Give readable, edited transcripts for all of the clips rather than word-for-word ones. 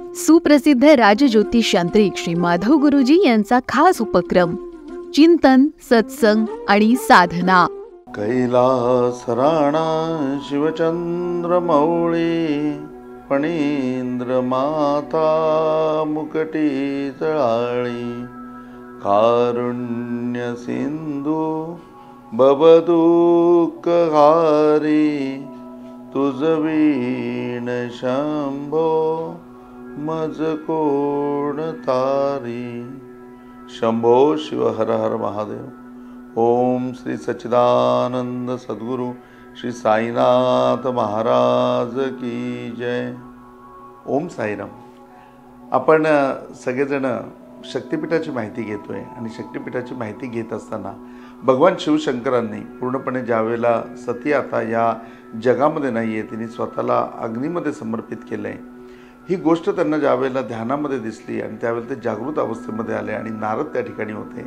सुप्रसिद्ध राजज्योतिषांत्रिक श्री माधव गुरुजी यांचा खास उपक्रम चिंतन, सत्संग आणि साधना. कैलास राणा शिवचंद्र मौळी, फणींद्र माता मुकटी तळाळी, कारुण्य सिंधू बबदुक हारी, तुझ वीण शंभो मज कोण तारी. शंभो शिव हर हर महादेव. ओम श्री सच्चिदानंद सद्गुरु श्री साईनाथ महाराज की जय. ओम साईराम. आपण सगळेजण शक्तिपीठाची माहिती घेतोय आणि शक्तिपीठाची माहिती घेत असताना भगवान शिवशंकरांनी पूर्णपणे ज्यावेळेला सती आता या जगामध्ये नाही आहे, तिने स्वतःला अग्नीमध्ये समर्पित केलं आहे, ही गोष्ट त्यांना ज्यावेळेला ध्यानामध्ये दिसली आणि त्यावेळेला ते जागृत अवस्थेमध्ये आले आणि नारद त्या ठिकाणी होते.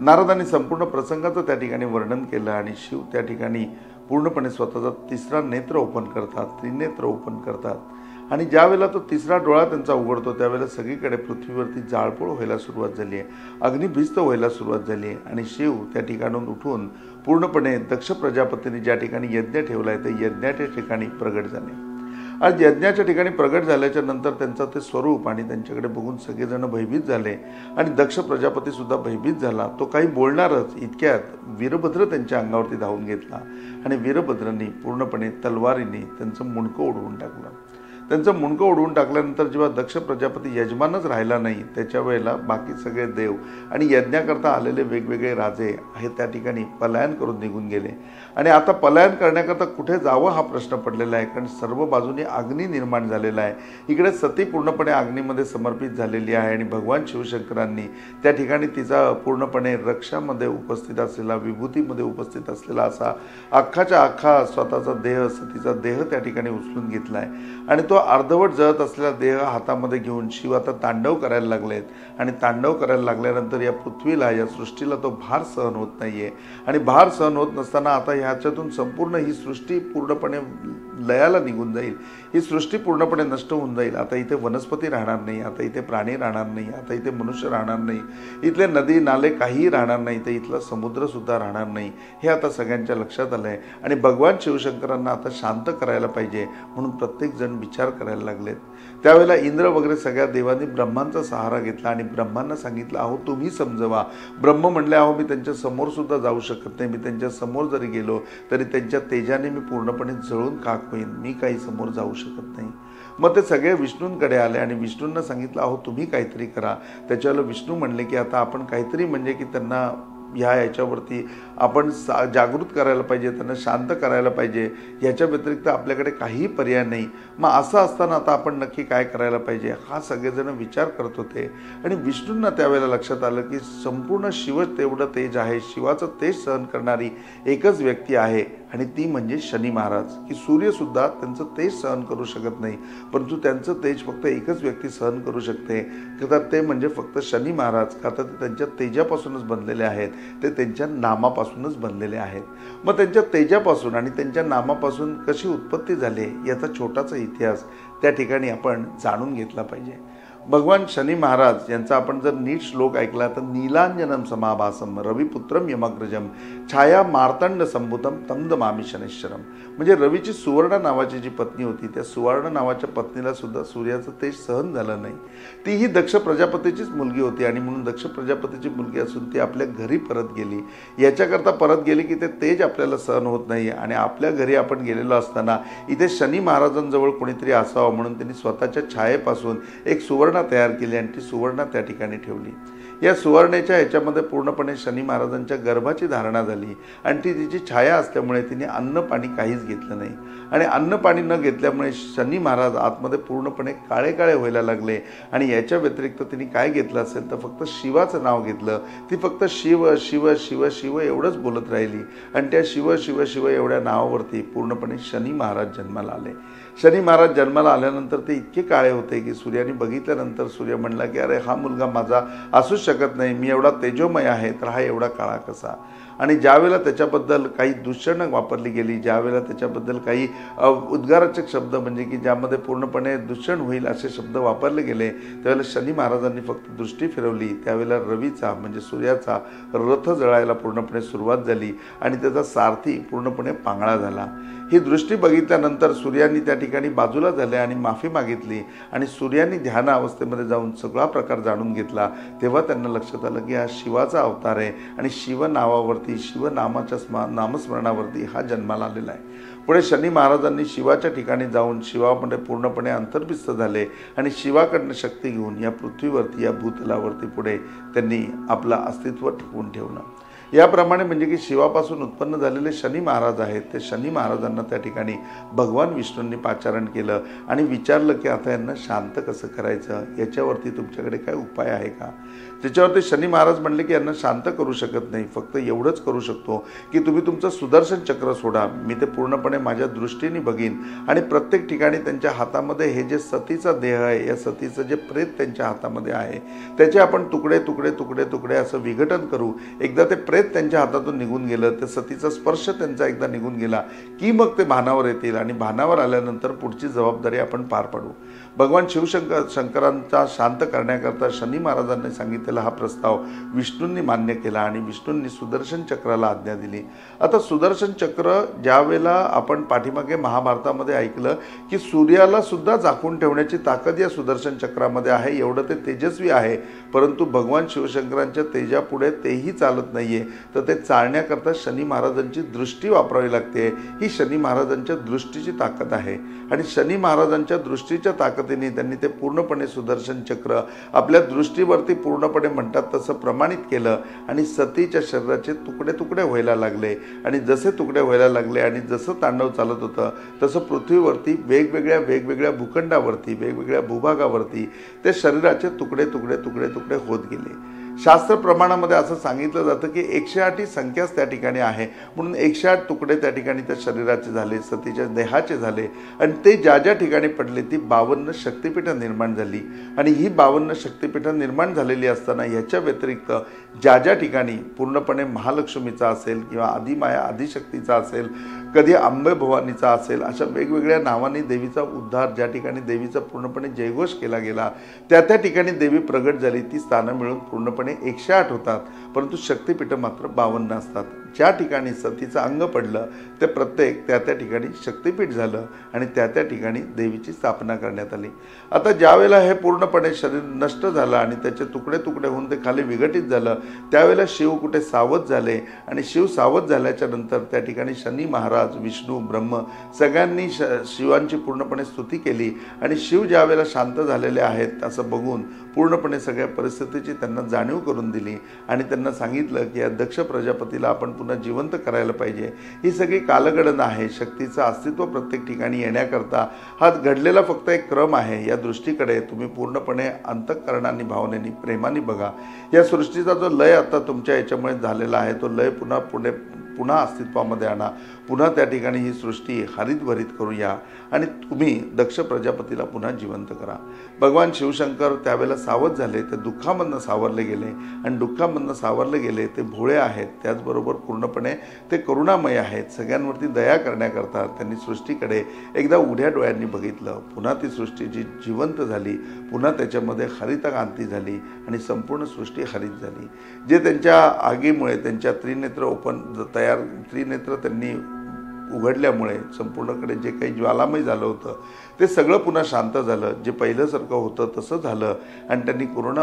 नारदांनी संपूर्ण प्रसंगाचं त्या ठिकाणी वर्णन केलं आणि शिव त्या ठिकाणी पूर्णपणे स्वतःचा तिसरा नेत्र ओपन करतात, त्रिनेत्र ओपन करतात आणि ज्यावेळेला तो तिसरा डोळा त्यांचा उघडतो त्यावेळेला सगळीकडे पृथ्वीवरती जाळपोळ व्हायला सुरुवात झाली आहे, अग्निभिस्त व्हायला सुरुवात झाली आहे आणि शिव त्या ठिकाणून उठून पूर्णपणे दक्ष प्रजापतीने ज्या ठिकाणी यज्ञ ठेवला आहे त्या यज्ञाच्या ठिकाणी प्रगट झाले. आज यज्ञाच्या ठिकाणी प्रगट झाल्याच्या नंतर त्यांचं ते स्वरूप आणि त्यांच्याकडे बघून सगळेजण भयभीत झाले आणि दक्ष प्रजापती सुद्धा भयभीत झाला. तो काही बोलणारच इतक्यात वीरभद्र त्यांच्या अंगावरती धावून घेतला आणि वीरभद्रांनी पूर्णपणे तलवारीने त्यांचं मुंडकं उडवून टाकलं. त्यांचं मुंडकं उडवून टाकल्यानंतर जेव्हा दक्ष प्रजापती यजमानच राहिला नाही त्याच्या वेळेला बाकी सगळे देव आणि यज्ञाकरता आलेले वेगवेगळे राजे हे त्या ठिकाणी पलायन करून निघून गेले आणि आता पलायन करण्याकरता कुठे जावं हा प्रश्न पडलेला आहे, कारण सर्व बाजूने अग्नी निर्माण झालेला आहे. इकडे सती पूर्णपणे अग्नीमध्ये समर्पित झालेली आहे आणि भगवान शिवशंकरांनी त्या ठिकाणी तिचा पूर्णपणे रक्षामध्ये उपस्थित असलेला, विभूतीमध्ये उपस्थित असलेला असा अख्खाच्या अख्खा स्वतःचा देह, सतीचा देह त्या ठिकाणी उचलून घेतला आहे आणि तो अर्धवट जळत असलेला देह हातामध्ये घेऊन शिव आता तांडव करायला लागलेत आणि तांडव करायला लागल्यानंतर या पृथ्वीला, या सृष्टीला तो भार सहन होत नाहीये आणि भार सहन होत नसताना आता ह्याच्यातून संपूर्ण ही सृष्टी पूर्णपणे लयाला निघून जाईल, ही सृष्टी पूर्णपणे नष्ट होऊन जाईल. आता इथे वनस्पती राहणार नाही, आता इथे प्राणी राहणार नाही, आता इथे मनुष्य राहणार नाही, इथले नदी नाले काहीही राहणार नाही, तर इथला समुद्र सुद्धा राहणार नाही. हे आता सगळ्यांच्या लक्षात आलंय आणि भगवान शिवशंकरांना आता शांत करायला पाहिजे म्हणून प्रत्येक जण विचार करायला लागलेत. त्यावेळेला इंद्र वगैरे सगळ्या देवांनी ब्रह्मांचा सहारा घेतला आणि ब्रह्मांना सांगितलं, अहो तुम्ही समजवा. ब्रह्म म्हणले, अहो मी त्यांच्या समोर सुद्धा जाऊ शकत नाही, मी त्यांच्या समोर जरी गेलो तरी त्यांच्या तेजाने मी पूर्णपणे जळून खाक होईन, मी काही समोर जाऊ शकत नाही. मग ते सगळे विष्णूंकडे आले आणि विष्णूंना सांगितलं, अहो तुम्ही काहीतरी करा. त्याच्यावर विष्णू म्हणले की आता आपण काहीतरी म्हणजे की त्यांना याच्यावरती आपण जागृत करायला पाहिजे, त्यांना शांत करायला पाहिजे, याच्या व्यतिरिक्त आपल्याकडे काहीही पर्याय नाही. मग असं असताना आता आपण नक्की काय करायला पाहिजे हा सगळेजण विचार करत होते आणि विष्णूंना त्यावेळेला लक्षात आलं की संपूर्ण शिव तेवढं तेज आहे, शिवाचं तेज सहन करणारी एकच व्यक्ती आहे आणि ती म्हणजे शनी महाराज. की सूर्यसुद्धा त्यांचं तेज सहन करू शकत नाही, परंतु त्यांचं तेज फक्त एकच व्यक्ती सहन करू शकते, तर ते म्हणजे फक्त शनी महाराज. का तर ते त्यांच्या तेजापासूनच बनलेले आहेत, ते त्यांच्या नामापासूनच बनलेले आहेत. मग त्यांच्या तेजापासून आणि त्यांच्या नामापासून कशी उत्पत्ती झाली याचा छोटासा इतिहास त्या ठिकाणी आपण जाणून घेतला पाहिजे. भगवान शनी महाराज यांचा आपण जर नीट श्लोक ऐकला तर नीलांजनम समाभासम रविपुत्रम यमग्रजम छाया मार्तंड संभूतम तम नमामि शनैश्वरम. म्हणजे रवीची सुवर्ण नावाची जी पत्नी होती त्या सुवर्ण नावाच्या पत्नीला सुद्धा सूर्याचं तेज सहन झालं नाही. तीही दक्ष प्रजापतीचीच मुलगी होती आणि म्हणून दक्ष प्रजापतीची मुलगी असून ती आपल्या घरी परत गेली. याच्याकरता परत गेली की ते तेज आपल्याला सहन होत नाही आणि आपल्या घरी आपण गेलेलो असताना इथे शनी महाराजांजवळ कोणीतरी असावं म्हणून त्यांनी स्वतःच्या छायेपासून एक सुवर्ण तयार केली आणि ती सुवर्ण त्या ठिकाणी ठेवली. या सुवर्णेच्या ह्याच्यामध्ये पूर्णपणे शनी महाराजांच्या गर्भाची धारणा झाली आणि ती तिची छाया असल्यामुळे तिने अन्न पाणी काहीच घेतलं नाही आणि अन्न पाणी न घेतल्यामुळे शनी महाराज आतमध्ये पूर्णपणे काळे काळे व्हायला लागले आणि याच्या व्यतिरिक्त तिने काय घेतलं असेल तर फक्त शिवाचं नाव घेतलं. ती फक्त शिव शिव शिव शिव एवढंच बोलत राहिली आणि त्या शिव शिव शिव एवढ्या नावावरती पूर्णपणे शनी महाराज जन्माला आले. शनी महाराज जन्माला आल्यानंतर ते इतके काळे होते की सूर्याने बघितल्यानंतर नंतर सूर्य म्हणला की अरे हा मुलगा माझा असूच शकत नाही, मी एवढा तेजोमय आहे तर हा एवढा काळा कसा. आणि ज्यावेळेला त्याच्याबद्दल काही दूषणं वापरली गेली, ज्यावेळेला त्याच्याबद्दल काही उद्गारचक शब्द म्हणजे की ज्यामध्ये पूर्णपणे दूषण होईल असे शब्द वापरले गेले, त्यावेळेला शनी महाराजांनी फक्त दृष्टी फिरवली. त्यावेळेला रवीचा म्हणजे सूर्याचा रथ जळायला पूर्णपणे सुरुवात झाली आणि त्याचा सारथी पूर्णपणे पांगळा झाला. ही दृष्टी बघितल्यानंतर सूर्यानी त्या ठिकाणी बाजूला झाले आणि माफी मागितली आणि सूर्यानी ध्यान अवस्थेमध्ये जाऊन सगळा प्रकार जाणून घेतला. तेव्हा त्यांना लक्षात आलं की हा शिवाचा अवतार आहे आणि शिव नावावरती, शिवनामाच्या नामस्मरणावरती हा जन्माला आलेला आहे. पुढे शनी महाराजांनी शिवाच्या ठिकाणी जाऊन शिवामध्ये पूर्णपणे अंतर्भिस्त झाले आणि शिवाकडनं शक्ती घेऊन या पृथ्वीवरती, या भूतलावरती पुढे त्यांनी आपलं अस्तित्व टिकवून ठेवलं. याप्रमाणे म्हणजे की शिवापासून उत्पन्न झालेले शनी महाराज आहेत, ते शनी महाराजांना त्या ठिकाणी भगवान विष्णूंनी पाचारण केलं आणि विचारलं की आता यांना शांत कसं करायचं, याच्यावरती तुमच्याकडे काय उपाय आहे का. त्याच्यावरती शनी महाराज म्हणले की यांना शांत करू शकत नाही, फक्त एवढंच करू शकतो की तुम्ही तुमचं सुदर्शन चक्र सोडा, मी ते पूर्णपणे माझ्या दृष्टीने बघीन आणि प्रत्येक ठिकाणी त्यांच्या हातामध्ये हे जे सतीचा देह आहे, या सतीचं जे प्रेत त्यांच्या हातामध्ये आहे त्याचे आपण तुकडे तुकडे तुकडे तुकडे असं विघटन करू. एकदा ते प्रेत त्यांच्या हातातून निघून गेलं, ते सतीचा स्पर्श त्यांचा एकदा निघून गेला की मग ते भानावर येतील आणि भानावर आल्यानंतर पुढची जबाबदारी आपण पार पाडू. भगवान शंकरांचा शांत करण्याकरता शनी महाराजांनी सांगितलेला हा प्रस्ताव विष्णूंनी मान्य केला आणि विष्णूंनी सुदर्शन चक्राला आज्ञा दिली. आता सुदर्शन चक्र ज्यावेळेला आपण पाठीमागे महाभारतामध्ये ऐकलं की सूर्याला सुद्धा झाकून ठेवण्याची ताकद या सुदर्शन चक्रामध्ये आहे, एवढं ते तेजस्वी आहे, परंतु भगवान शिवशंकरांच्या तेजापुढे तेही चालत नाहीये, तर ते चालण्याकरता शनी महाराजांची दृष्टी वापरावी लागते. ही शनी महाराजांच्या दृष्टीची ताकद आहे आणि शनी महाराजांच्या दृष्टीच्या ताकदीने त्यांनी ते पूर्णपणे सुदर्शन चक्र आपल्या दृष्टीवरती पूर्णपणे म्हणतात तसं प्रमाणित केलं आणि सतीच्या शरीराचे तुकडे तुकडे व्हायला लागले. आणि जसे तुकडे व्हायला लागले आणि जसं तांडव चालत होतं तसं पृथ्वीवरती वेगवेगळ्या भूखंडावरती, वेगवेगळ्या भूभागावरती ते शरीराचे तुकडे तुकडे तुकडे तुकडे होत गेले. शास्त्र प्रमाणामध्ये असं सांगितलं जातं की 108 ही संख्याच त्या ठिकाणी आहे, म्हणून 108 तुकडे त्या ठिकाणी त्या शरीराचे झाले, सतीच्या देहाचे झाले आणि ते ज्या ज्या ठिकाणी पडले ती 52 शक्तिपीठं निर्माण झाली. आणि ही 52 शक्तिपीठं निर्माण झालेली असताना ह्याच्या व्यतिरिक्त ज्या ज्या ठिकाणी पूर्णपणे महालक्ष्मीचा असेल किंवा आदिमाया आदिशक्तीचा असेल, कधी अंबे भवानीचा असेल, अशा वेगवेगळ्या नावाने देवीचा उद्धार, ज्या ठिकाणी देवीचा पूर्णपणे जयघोष केला गेला त्या त्या ठिकाणी देवी प्रगट झाली. ती स्थानं मिळून पूर्णपणे 108 होतात, परंतु शक्तिपीठं मात्र 52 असतात. ज्या ठिकाणी सतीचं अंग पडलं ते प्रत्येक त्या त्या ठिकाणी शक्तिपीठ झालं आणि त्या त्या ठिकाणी देवीची स्थापना करण्यात आली. आता ज्यावेळेला हे पूर्णपणे शरीर नष्ट झालं आणि त्याचे तुकडे तुकडे होऊन ते खाली विघटित झालं, त्यावेळेला शिव कुठे सावध झाले आणि शिव सावध झाल्याच्या नंतर त्या ठिकाणी शनी महाराज, विष्णू, ब्रह्म सगळ्यांनी शिवांची पूर्णपणे स्तुती केली आणि शिव ज्यावेळेला शांत झालेले आहेत असं बघून पूर्णपणे सगळ्या परिस्थितीची त्यांना जाणीव करून दिली आणि त्यांना सांगितलं की या दक्ष प्रजापतीला आपण पुन्हा जिवंत करायला पाहिजे. ही सगळी कालगणना आहे. शक्तीचं अस्तित्व प्रत्येक ठिकाणी येण्याकरता हा घडलेला फक्त एक क्रम आहे. या दृष्टीकडे तुम्ही पूर्णपणे अंतःकरणाने, भावनेने, प्रेमाने बघा. या सृष्टीचा जो लय आता तुमच्या याच्यामुळे झालेला आहे तो लय पुन्हा अस्तित्वामध्ये आणा. पुन्हा त्या ठिकाणी ही सृष्टी हरितभरित करूया आणि तुम्ही दक्ष प्रजापतीला पुन्हा जिवंत करा. भगवान शिवशंकर त्यावेळेला सावध झाले, ते दुःखामधनं सावरले गेले आणि दुःखामधनं सावरले गेले. ते भोळे आहेत, त्याचबरोबर पूर्णपणे ते करुणामय आहेत. सगळ्यांवरती दया करण्याकरता त्यांनी सृष्टीकडे एकदा उघड्या डोळ्यांनी बघितलं. पुन्हा ती सृष्टी जी जिवंत झाली, पुन्हा त्याच्यामध्ये हरितकांती झाली आणि संपूर्ण सृष्टी हरित झाली. जे त्यांच्या आगीमुळे त्यांच्या त्रिनेत्र त्रिनेत्र त्यांनी उघडल्यामुळे संपूर्णकडे जे काही ज्वालामय झालं होतं ते सगळं पुन्हा शांत झालं. जे पहिल्यासारखं होतं तसं झालं आणि त्यांनी कोरोना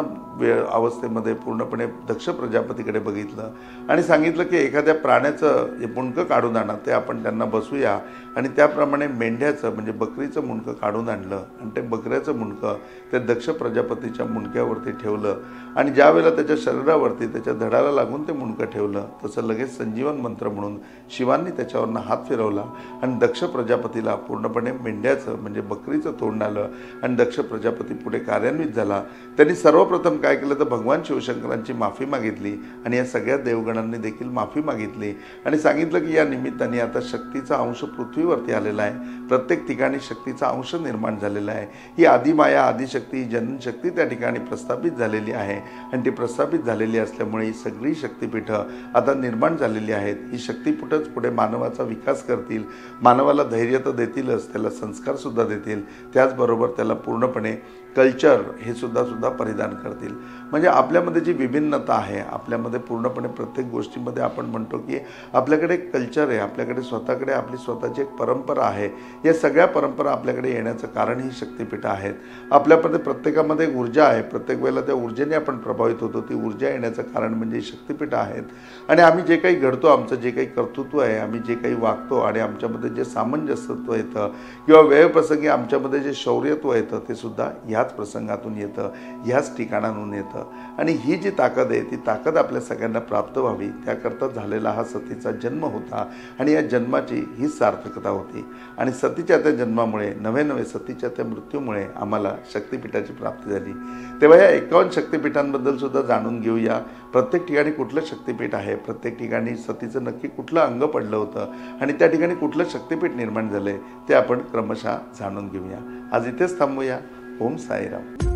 अवस्थेमध्ये पूर्णपणे दक्ष प्रजापतीकडे बघितलं आणि सांगितलं की एखाद्या प्राण्याचं जे मुंडकं काढून आणा, ते आपण त्यांना बसूया. आणि त्याप्रमाणे मेंढ्याचं म्हणजे बकरीचं मुंडकं काढून आणलं आणि ते बकऱ्याचं मुंडकं ते दक्ष प्रजापतीच्या मुंडक्यावरती ठेवलं आणि ज्या वेळेला त्याच्या शरीरावरती त्याच्या धडाला लागून ते मुंडकं ठेवलं तसं लगेच संजीवन मंत्र म्हणून शिवांनी त्याच्यावरनं हात फिरवला आणि दक्ष प्रजापतीला पूर्णपणे मेंढ्याचं म्हणजे बकरीचं तोंड आलं आणि दक्ष प्रजापती पुढे कार्यान्वित झाला। त्यांनी सर्वप्रथम काय केलं तर भगवान शिवशंकरांची माफी मागितली आणि या सगळ्या देवगणांनी देखील माफी मागितली आणि सांगितलं की या निमित्ताने आता शक्तीचा अंश पृथ्वीवरती आलेला आहे, प्रत्येक ठिकाणी शक्तीचा अंश निर्माण झालेला आहे। ही आदिमाया आदिशक्ती जनशक्ती त्या ठिकाणी प्रस्थापित झालेली आहे आणि ती प्रस्थापित झालेली असल्यामुळे ही सगळी शक्तिपीठं आता निर्माण झालेली आहेत। ही शक्तिपीठच पुढे मानवाचा विकास करतील, मानवाला धैर्य तर देतीलच, त्याला संस्कार सुद्धा देतील, त्याचबरोबर त्याला पूर्णपणे कल्चर हे सुद्धा परिधान करतील। म्हणजे आपल्यामध्ये जी विभिन्नता आहे, आपल्यामध्ये पूर्णपणे प्रत्येक गोष्टीमध्ये आपण म्हणतो की आपल्याकडे एक कल्चर आहे, आपल्याकडे स्वतःकडे आपली स्वतःची एक परंपरा आहे। या सगळ्या परंपरा आपल्याकडे येण्याचं कारण ही शक्तिपीठं आहेत। आपल्यामध्ये प्रत्येकामध्ये एक ऊर्जा आहे, प्रत्येक वेळेला त्या ऊर्जेने आपण प्रभावित होतो, ती ऊर्जा येण्याचं कारण म्हणजे शक्तिपीठं आहेत। आणि आम्ही जे काही घडतो, आमचं जे काही कर्तृत्व आहे, आम्ही जे काही वागतो आणि आमच्यामध्ये जे सामंजस्यत्व येतं किंवा वेळप्रसंगी आमच्यामध्ये जे शौर्यत्व येतं ते सुद्धा ह्याच प्रसंगातून येतं, ह्याच ठिकाणाहून येतं। आणि ही जी ताकद आहे ती ताकद आपल्या सगळ्यांना प्राप्त व्हावी त्याकरता झालेला हा सतीचा जन्म होता आणि या जन्माची ही सार्थकता होती। आणि सतीच्या त्या जन्मामुळे नवे सतीच्या त्या मृत्यूमुळे आम्हाला शक्तिपीठाची प्राप्ती झाली। तेव्हा या 51 शक्तिपीठांबद्दल सुद्धा जाणून घेऊया। प्रत्येक ठिकाणी कुठलं शक्तिपीठ आहे, प्रत्येक ठिकाणी सतीचं नक्की कुठलं अंग पडलं होतं आणि त्या ठिकाणी कुठलं शक्तिपीठ निर्माण झालंय ते आपण क्रमशः जाणून घेऊया। आज इथेच थांबूया। ओम साईराम।